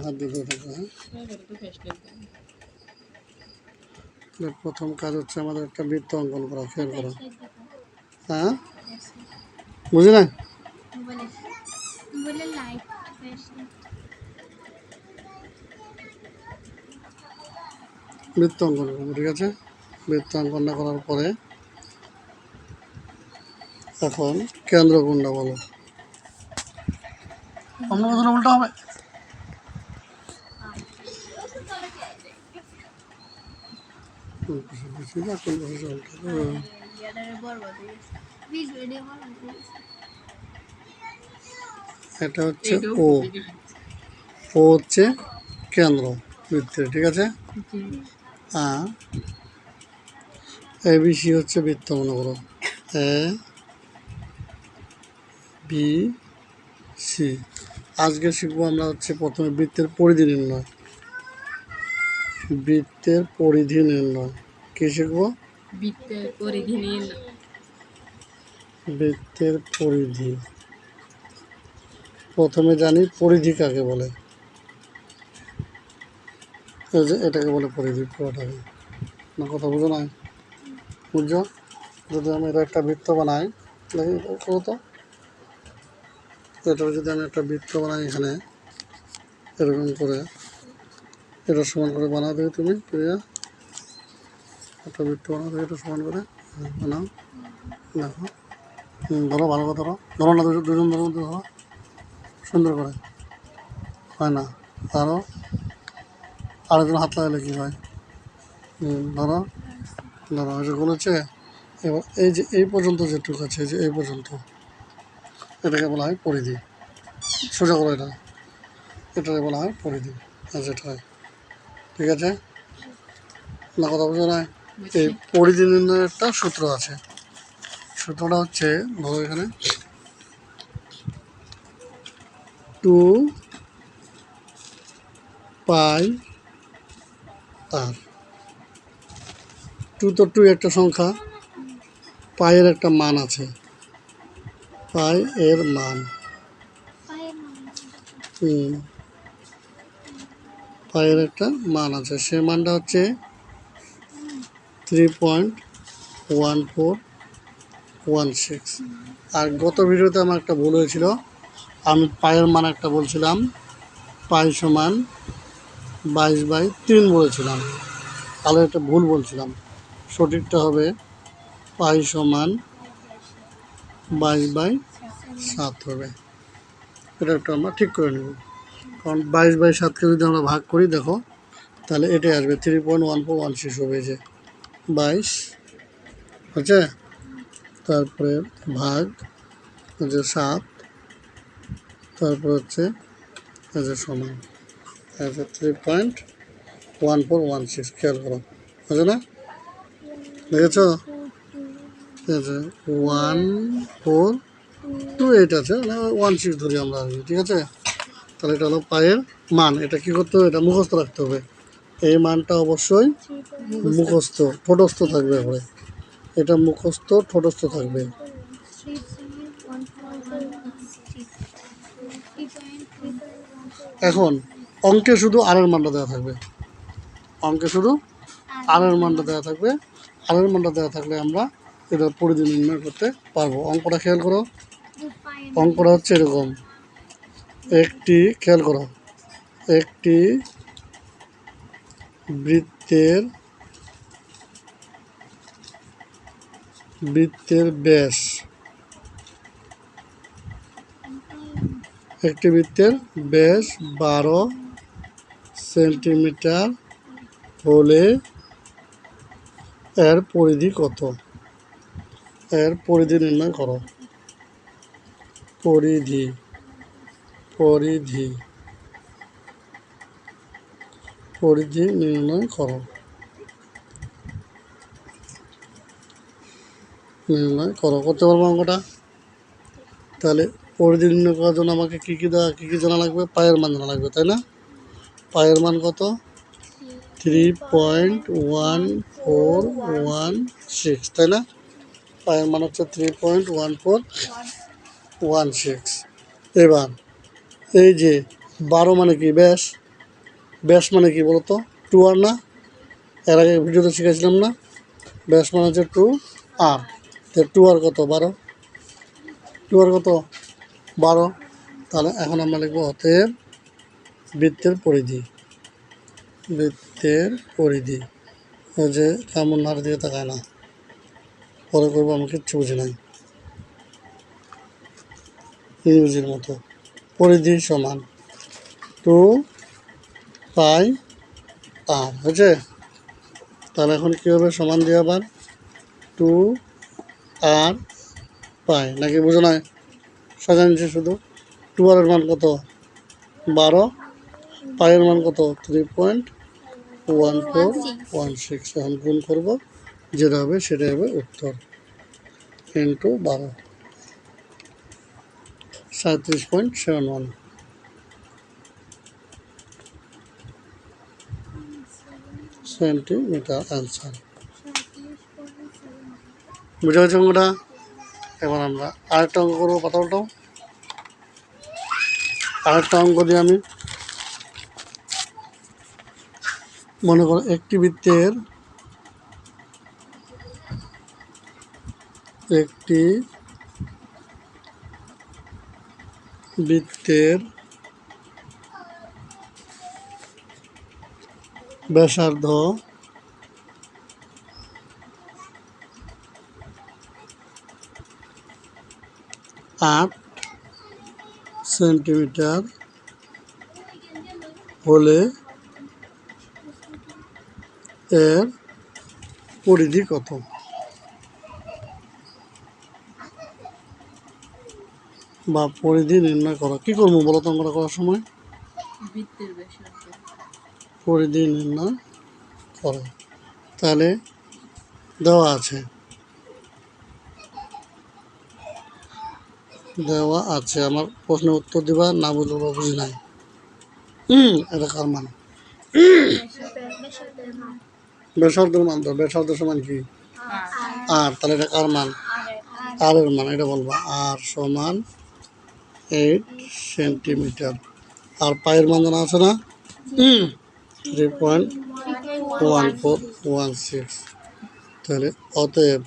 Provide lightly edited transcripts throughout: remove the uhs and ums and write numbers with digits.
হাত দিয়ে ধরে থাকো। হ্যাঁ, প্রথম কাজ হচ্ছে আমাদের একটা বৃত্ত অঙ্কন করা। খেয়াল করো। হ্যাঁ, বুঝি না? বৃত্ত অঙ্কন করবো, ঠিক আছে? বৃত্ত অঙ্কন করার পরে এখন কেন্দ্র কোনটা বলো? অন্য কথা উল্টা হবে। এটা হচ্ছে ও হচ্ছে কেন্দ্র বৃত্তের, ঠিক আছে? আর ABC হচ্ছে বৃত্ত, মনে করো ABC। আজকে শিখবো আমরা হচ্ছে প্রথমে বৃত্তের পরিধি নির্ণয়। বৃত্তের পরিধি নির্ণয় কি শিখবো? বৃত্তের পরিধি নির্ণয়। বৃত্তের পরিধি প্রথমে জানি পরিধি কাকে বলে। এই যে এটাকে বলে পরিধি, পুরোটাকে। না কথা বুঝো না? বুঝছো? যদি আমি এটা একটা বৃত্ত বানাই, দেখি করো তো। এটা যদি আমি একটা বৃত্ত বানাই এখানে এরকম করে, এটা সমান করে বানাও দেখি তুমি প্রিয়া। একটা বৃত্ত বানাও দেখি, এটা সমান করে বানাও। দেখো, ধরো, ভালো করে ধরো। ধরো না, দুজন ধরো, ধরো সুন্দর করে। হয় না? আরও আরেকজন হাত লাগালে কী হয়? ধরো ধরো, এই যে বলেছে। এবার এই যে এই পর্যন্ত যেটুকু আছে, এই যে এই পর্যন্ত, এটাকে বলা হয় পরিধি। সোজা করো এটা, এটাকে বলা হয় পরিধি। যেটা হয়, ঠিক আছে না? কথা বুঝো না? এই পরিধি নির্ণয়ের একটা সূত্র আছে। সূত্রটা হচ্ছে, ধরো এখানে 2πr। 2 তো 2 একটা সংখ্যা, পায়ের একটা মান আছে, পাই এর মান, পায়ের একটা মান আছে। সে মানটা হচ্ছে 3.1416। আর গত ভিডিওতে আমার একটা ভুল হয়েছিল, আমি পায়ের মান একটা বলছিলাম, পাই সমান 22/3 বলেছিলাম, তাহলে একটা ভুল বলছিলাম। সঠিকটা হবে পাই সমান 22/7 হবে। এটা একটা আমরা ঠিক করে নেব, কারণ 22/7কে যদি আমরা ভাগ করি, দেখো তাহলে এটাই আসবে 3.1416 হবে। যে 22 হচ্ছে, তারপরে ভাগ যে 7, তারপর হচ্ছে সমান 3.1416। খেয়াল করো, বুঝো না? দেখেছ? 1428 আছে, 16 ধরি আমরা আর কি, ঠিক আছে? তাহলে এটা হলো পায়ের মান। এটা কি করতে হবে? এটা মুখস্থ রাখতে হবে। এই মানটা অবশ্যই মুখস্থ ঠোঁটস্থ থাকবে হবে। এটা মুখস্থ ঠোঁটস্থ থাকবে। এখন অঙ্কে শুধু আরের মানটা দেওয়া থাকবে, অঙ্কে শুধু আরের মানটা দেওয়া থাকবে। আরের মানটা দেওয়া থাকলে আমরা এটার পরিধি নির্ণয় করতে পারবো। অঙ্কটা খেয়াল করো। অঙ্কটা হচ্ছে এরকম, একটি, খেয়াল করো, একটি বৃত্তের ব্যাস, একটি বৃত্তের ব্যাস 12 সেন্টিমিটার হলে এর পরিধি কত? এর পরিধি নির্ণয় করো। পরিধি পরিধি পরিধি নির্ণয় করো। করতে পারবো অঙ্কটা? তাহলে পরিধি নির্ণয় করার জন্য আমাকে কী কী জানা লাগবে? পায়ের মান জানা লাগবে, তাই না? পায়ের মান কত? 3.1416, তাই না? পায়ের মান হচ্ছে 3.1416। এবার এই যে 12 মানে কি ব্যাস? ব্যাস মানে কি বলতো? 2 আর না? এর আগে ভিডিওতে শিখেছিলাম না? ব্যাস মানে হচ্ছে 2 আর। তো 2 আর কত? 12। 2 আর কত? 12। তাহলে এখন আমরা লিখবো অতএব বৃত্তের পরিধি। বৃত্তের পরিধি। ওই যে কেমন হার দিকে তাকায় না, পরে করবো, আমি কিচ্ছু বুঝি নাই, ইংরেজির মতো। পরিধি সমান 2 পাই আর, হয়েছে? তাহলে এখন কী হবে? সমান দিয়ে আবার 2 আর পাই, নাকি বুঝো নাই? সোজা নিচে শুধু 2 আর এর মান কত? 12। পায়ের মান কত? 3.1416। এখন গুণ করবো, যেটা হবে সেটাই হবে উত্তর। Into 12, 37.71 centimetre answer. বুঝে গেছে অঙ্কটা? এবার আমরা আরেকটা অঙ্ক করবো। কথা বলতো, আরেকটা অঙ্ক দিয়ে আমি মনে করো একটি বৃত্তের ব্যাসার্ধ 8 সেন্টিমিটার হলে এর পরিধি কত? বা পরিধি নির্ণয় করো। কি করবো বলো তো অঙ্কটা করার সময়? বৃত্তের ব্যাসার্ধ। পরিধি নির্ণয় করো। তাহলে দেওয়া আছে, আমার প্রশ্নের উত্তর দিবা, না বুঝবো বুঝি নাই। এটা কার মান? ব্যাসার্ধের মান তো, ব্যাসার্ধ সমান কি? আর। তাহলে এটা কার মান? আর এর মান। এটা বলবা আর সমান 8 সেন্টিমিটার। আর পায়ের মান জানা আছে না? 3.1416। তাহলে অতএব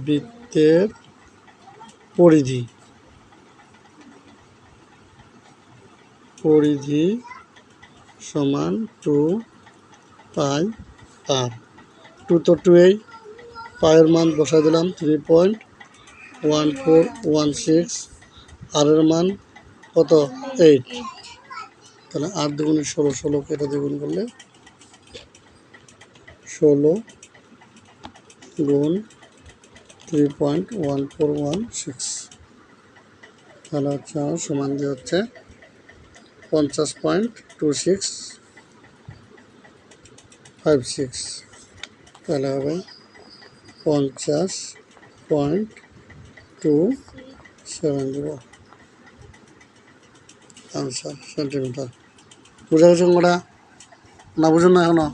বৃত্তের পরিধি সমান 2 পাই আর। 2 তো 2, পায়ের মান বসাই দিলাম 3.1416। আর এর মান কত? 8। তাহলে 8 দুগুণে 16, 16 কেটে দ্বিগুণ করলে 16 গুণ 3.1416। তাহলে হচ্ছে আমার সমান দিয়ে হচ্ছে 50.2656। তাহলে হবে 50.270 আনসার সেন্টিমিটার। বুঝা গেছে অঙ্কটা? না বুঝুন না এখনো?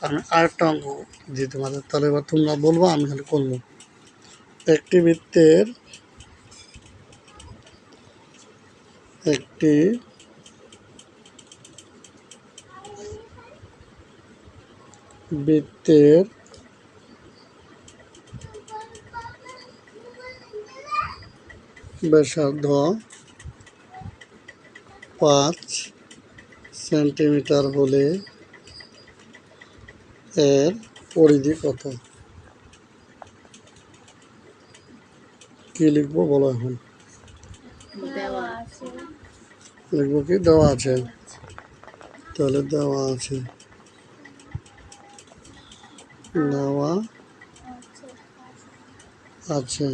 আমি আরেকটা অঙ্ক দিই তোমাদের, তাহলে এবার তোমরা বলবো, আমি খালি করবো। একটি বৃত্তের ব্যাসার্ধ 5 সেন্টিমিটার হলে এর পরিধি কত? কি লিখবো বলো এখন? দেওয়া আছে। লিখবো কি? দেওয়া আছে। তাহলে দেওয়া আছে, দেওয়া আছে।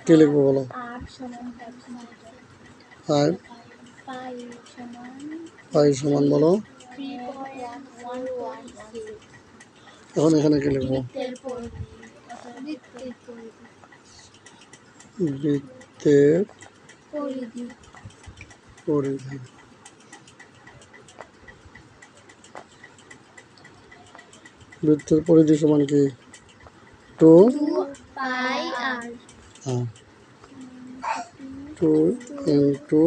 কি লিখবো বলো? 5 পাই সমান বলো। এখন এখানে কি লিখবো? বৃত্তের পরিধি। বৃত্তের পরিধি সমান কি? 2 আর 2 ইন্টু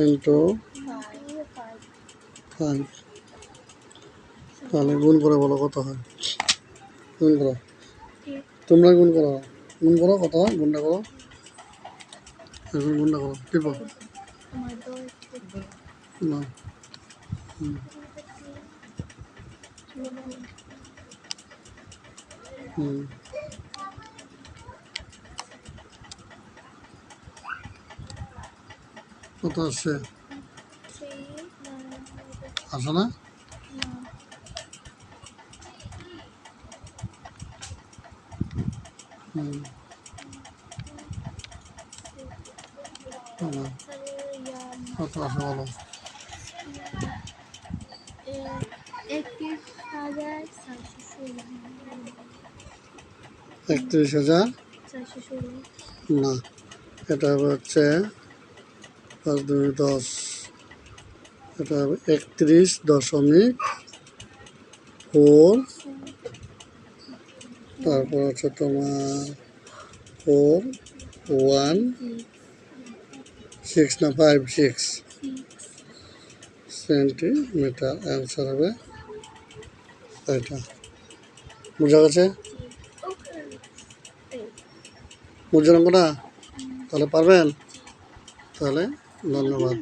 ইন্টু 5। তাহলে গুণ করে বলো কত হয়। গুণ করো, তোমরা গুণ করো, কত হয়, গুণটা করো, এখন গুণটা করো, টিপো না। হুম, হুম, কত আসছে, আসে না? হুম, হুম, কত আসে বলো। 31,000 না, এটা হবে হচ্ছে 5 2 10, এটা হবে 31.4, তারপর হচ্ছে তোমার 416 না 56 সেন্টিমিটার। অ্যান্সার হবে এটা। বোঝা গেছে? বুঝলেন অঙ্কটা? তাহলে পারবেন? তাহলে ধন্যবাদ।